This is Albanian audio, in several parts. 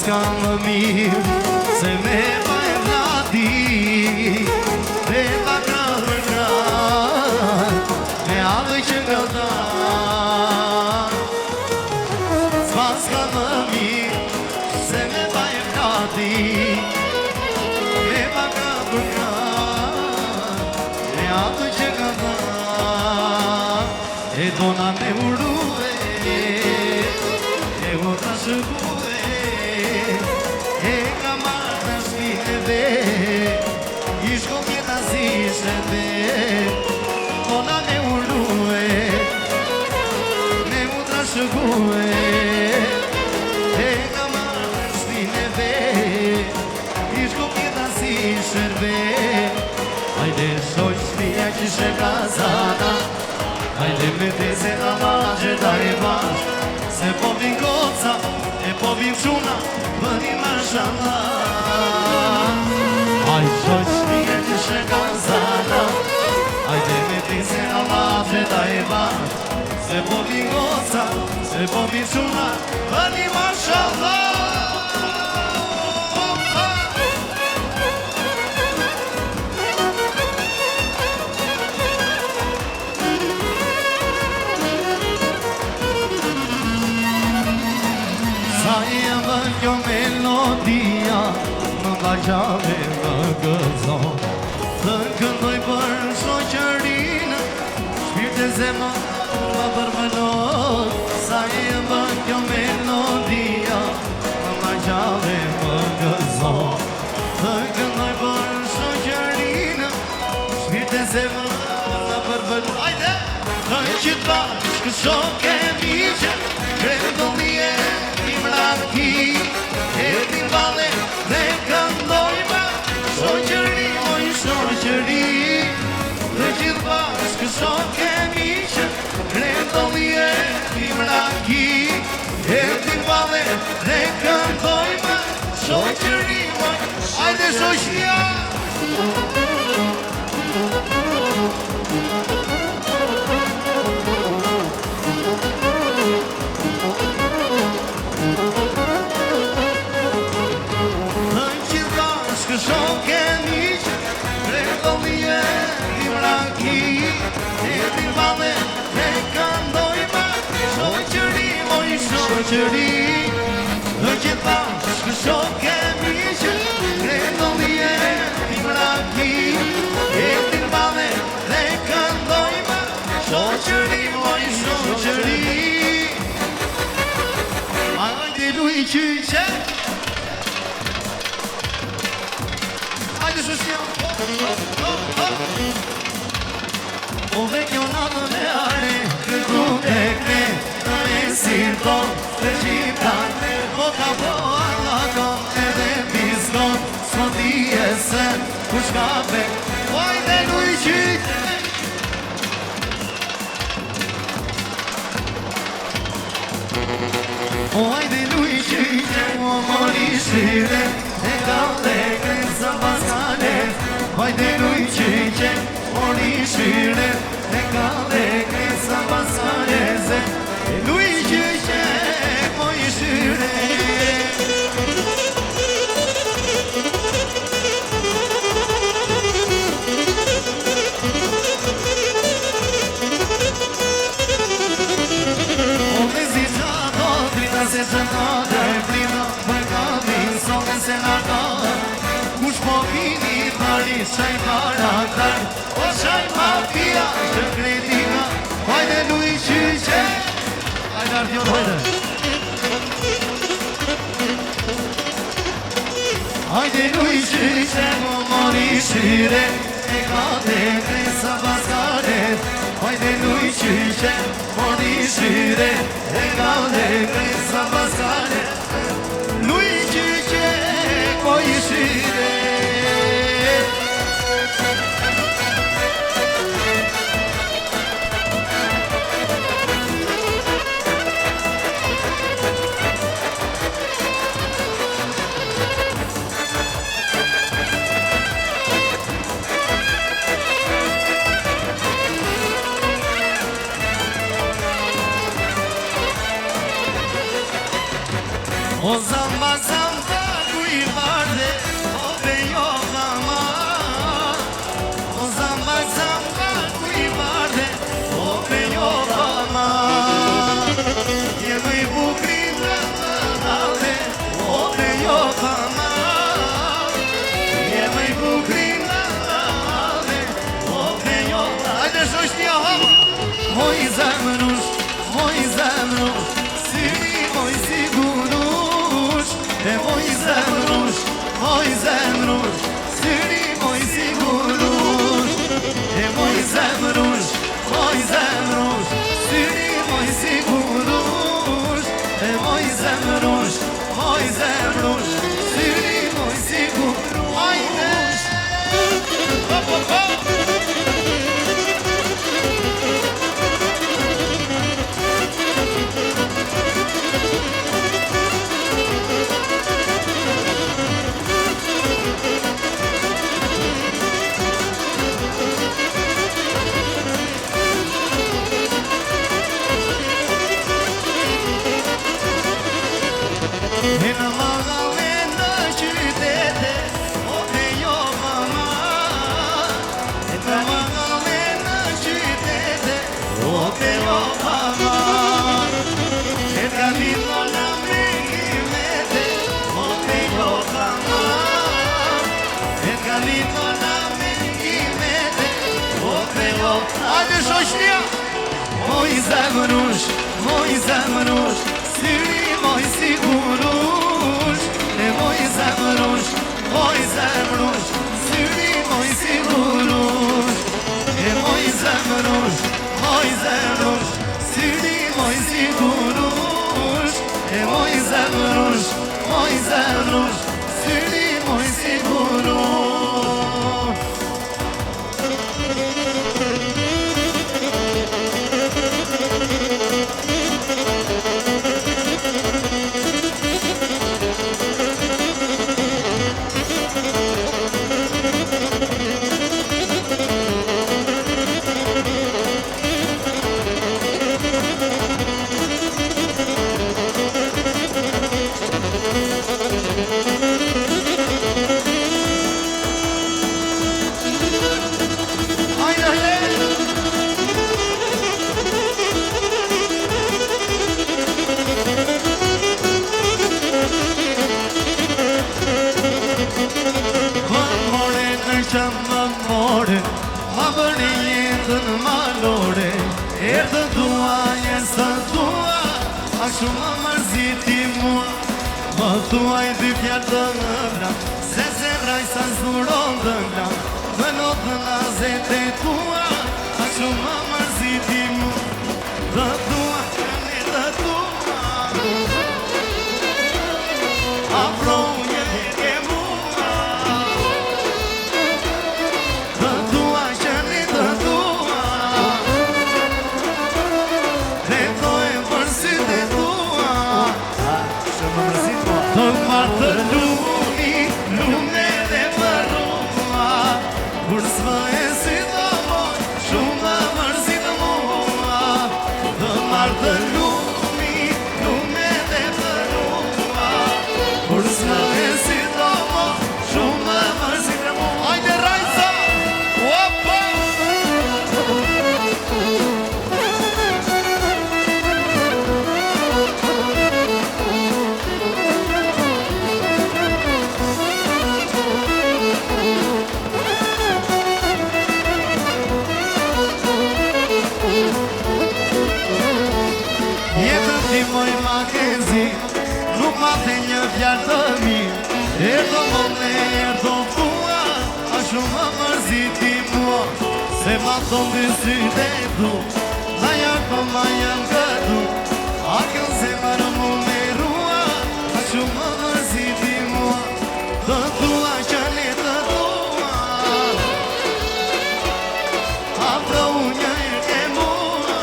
s'ka më mirë se me vaj vladi, me va krah për krah, me avë që nga ta. S'ka më mirë se me vaj vladi, me va krah për krah, me avë që nga ta. E dona me urue, e u të shëgue, e ka marrë në shpineve, i shko mjeta si shëve. Dona me urue, me u të shëgue, e ka marrë në shpineve, i shko mjeta si shëve. Hajde shoj shpia që shë kazana, hajde me te se nga vazhe da e vash, se po vin koca, e po vin quna, bëni mashallah. Hajde shoj shpije që shë kazana, hajde me te se nga vazhe da e vash, se po vin koca, se po vin quna, bëni mashallah. Sa e më kjo melodia, më vajgjave më gëzon, të këndoj për shoqërinë, shpirt e zemra më përmënon. Sa e më kjo melodia, më vajgjave më gëzon, të këndoj për shoqërinë, shpirt e zemra më përmënon. Ajde! Në qytë bashkë shok e miqe, kredo mje Imraki, e t'in vale dhe këndojme, shoqëri, oj shoqëri. Dhe gjithë bashkë shok e miqe, kredo mje Imraki, e t'in vale dhe këndojme, shoqëri, oj. Ajde shoqëria! Shok e miqe, kredo mje Imraki, e t'in vale dhe këndojme, shoqëri, oj shoqëri. Në gjithë bashkë shok e miqe, kredo mje Imraki, e t'in vale dhe këndojme, shoqëri, oj shoqëri. Hajde luj qyqe, o vecchio nato ne are, che tu e che non esito, le cittadine, o capo alla con e de bisco, sono di essere, buscape, vuoi de lui ci. Vuoi de lui ci, uomo di scire, e calle che sa pascale. Hajde luj qyqe, mori shire, e kalle kresa paskareze. Luj qyqe, mori shire. O me zi qato, trina se qëtate, plina për katin, soke se nakate. Kush po vini tani qaj karakter, o qaj mafia që kretina. Hajde luj qyqe, hajde Artion, hajde. Hajde luj qyqe, mo mori shire, e kate kresa paskaret. Hajde luj qyqe, mori shire, e kate kresa paskaret. Luj qyqe, mori shire. O zamba zamba zemrush, moj zemrush, syri moj sigur, hajde! E në magave në qytete, o te jo mama. E në magave në qytete, o te jo mama. E të lino në mekimete, o te jo mama. E të lino në mekimete, o te jo mama. Hajde shoqnia! Moj zemrush, syri moj sigurush, e moj zemrush, syri moj sigurush, e moj zemrush, syri moj sigurush, e moj zemrush, syri moj sigurush. Ma bëni jetën malore, erdhë tua, jesë tua, a shumë më mërziti mua. Më thuaj dy fjalë të ëmbla, se zemra i sa zburon të ngla. Më notë në zete tua, a shumë më mërziti mua. Të tua, këne të tua, afro një e mua. Të tua, këne të tua, letoj për sytë e tua. Shumë më mërzit mua. Të marë të lumi, lume dhe për ruma, kur s'më e si të moj, shumë më mërzit mua. Të marë të lumi, lume dhe për ruma, kur s'më e si të moj, shumë më mërzit mua. Hajde rajza! Opa! Jetën ti moj makezi, nuk ma the një fjalë të mirë. Erdo mone, erdo tua, a shumë më mërziti mua. Se ma thonë dy sytë e du, na jako ma janë gëdu. A kënë zemër mu me rua, a shumë më mërziti mua. Të tua qëne të tua, afro një e mua.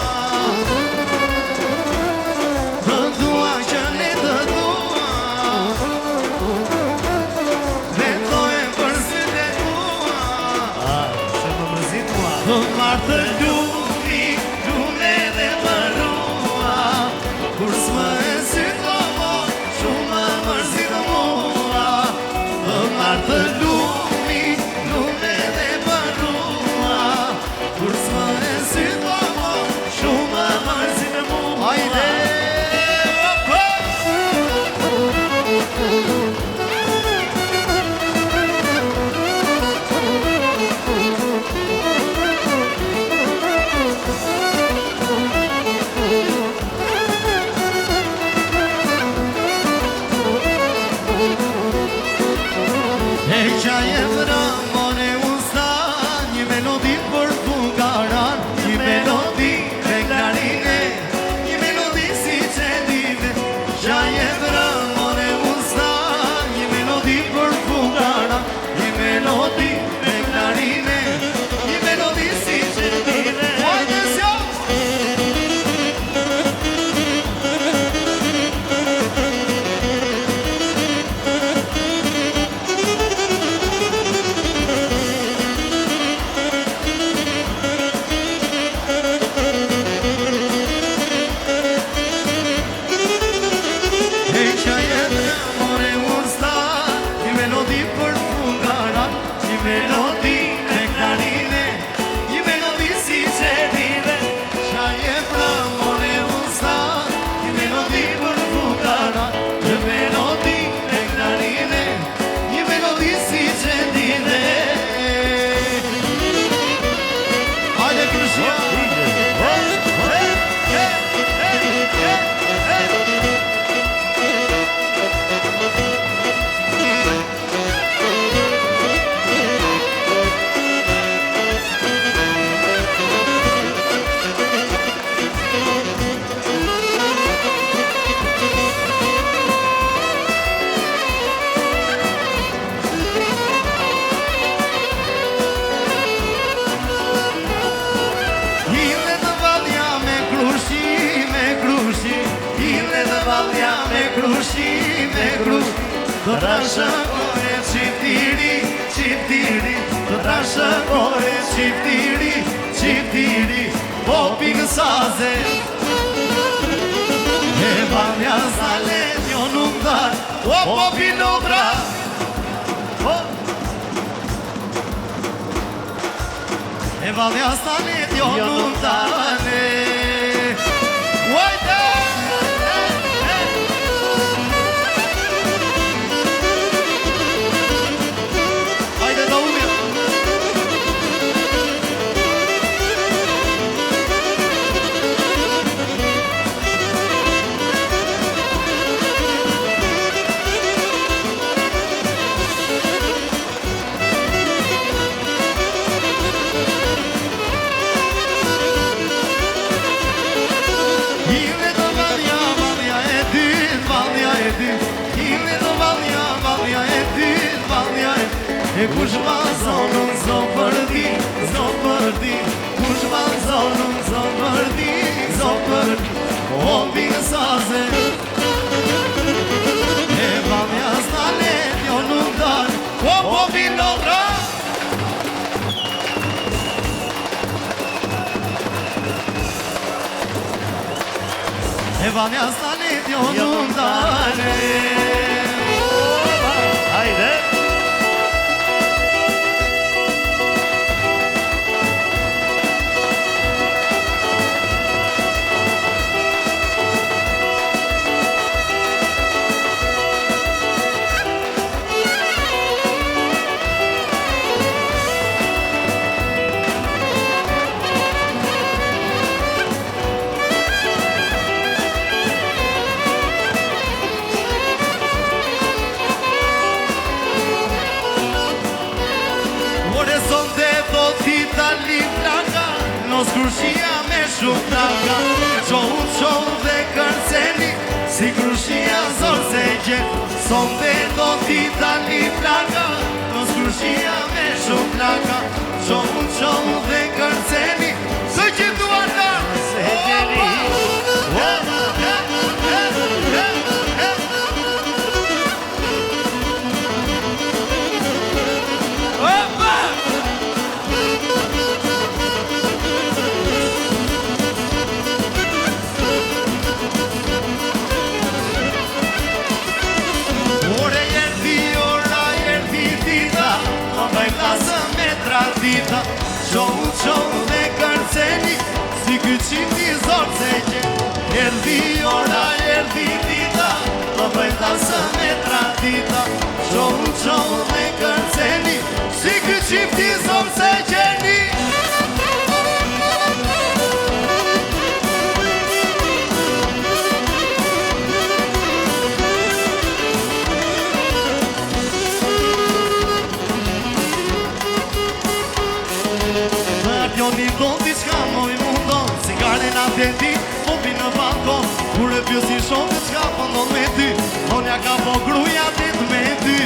Të tua qëne të tua, letoj për sytë e tua. Shumë më mërzit mua. Të marë të lumi, lume dhe për rua, kur s'më e si të moj, shumë më mërzit mua. Të marë të lumi, lume dhe për rua, kur s'më e si të moj, shumë më mërzit mua. Hajde! E qaj e vëra, mone usta, një melodi për fugaran, një melodi me klarine, një melodi si që dive. Qaj e vëra, valja me krushi, me krush. Do trashëgore qiftiri, qiftiri. Do trashëgore qiftiri, qiftiri. Po pikë saze e valja zale njo nuk dar. O po pinobra e valja zale njo nuk dare. Uajte! Hajde da umja! E kush vazonun zdo për di, zdo për di. Kush vazonun zdo për di, zdo për di. O pikë saze e valja stale njo nuk dar. O pinobra e valja stale njo nuk dar. Hajde! Krushia me shumë traka, qohu dhe kërceni, si krushia zorë se gjenë. Sonde do t'i tali plaka, nos krushia me shumë traka, qohu dhe kërceni, së që duar da se gjeni. Qohu dhe kërceni, si kyqiti zorë se gjenë. Erdi ora, erdi dita, do bëjta së me tradita. Qohu dhe kërceni, si kyqiti zorë se gjeni. Njoni do diçka moj mundon, cigare na teti, popi në balkon. Kur e pjo si shumë diçka pëndon me ty, onja ka po gruja dit me ty.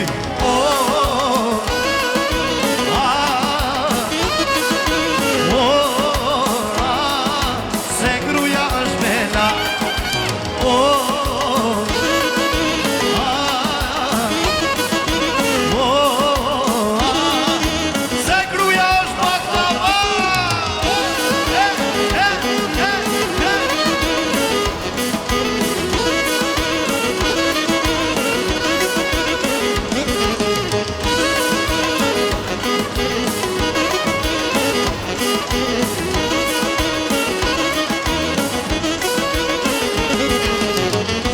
Se gruja është bela. Se gruja është baklava.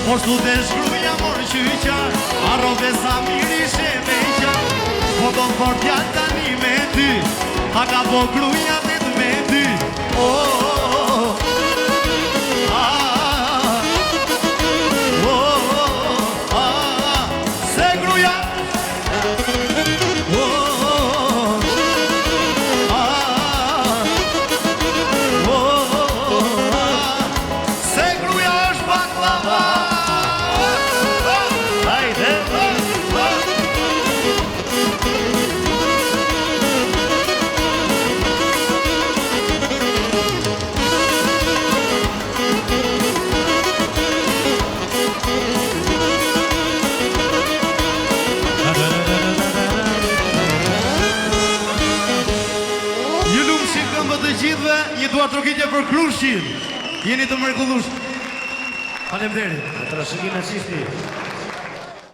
Por s'lu dhe shkruja morë qyqa, arrobe sa miri sheme qa. Po do fort t'jallë tani me ty, a ka po gruja dit me ty. Se gruja se gruja është baklava. dua trokitje për Klushin. Jeni të mrekullueshëm. Faleminderit. Trashëgimi nazisti.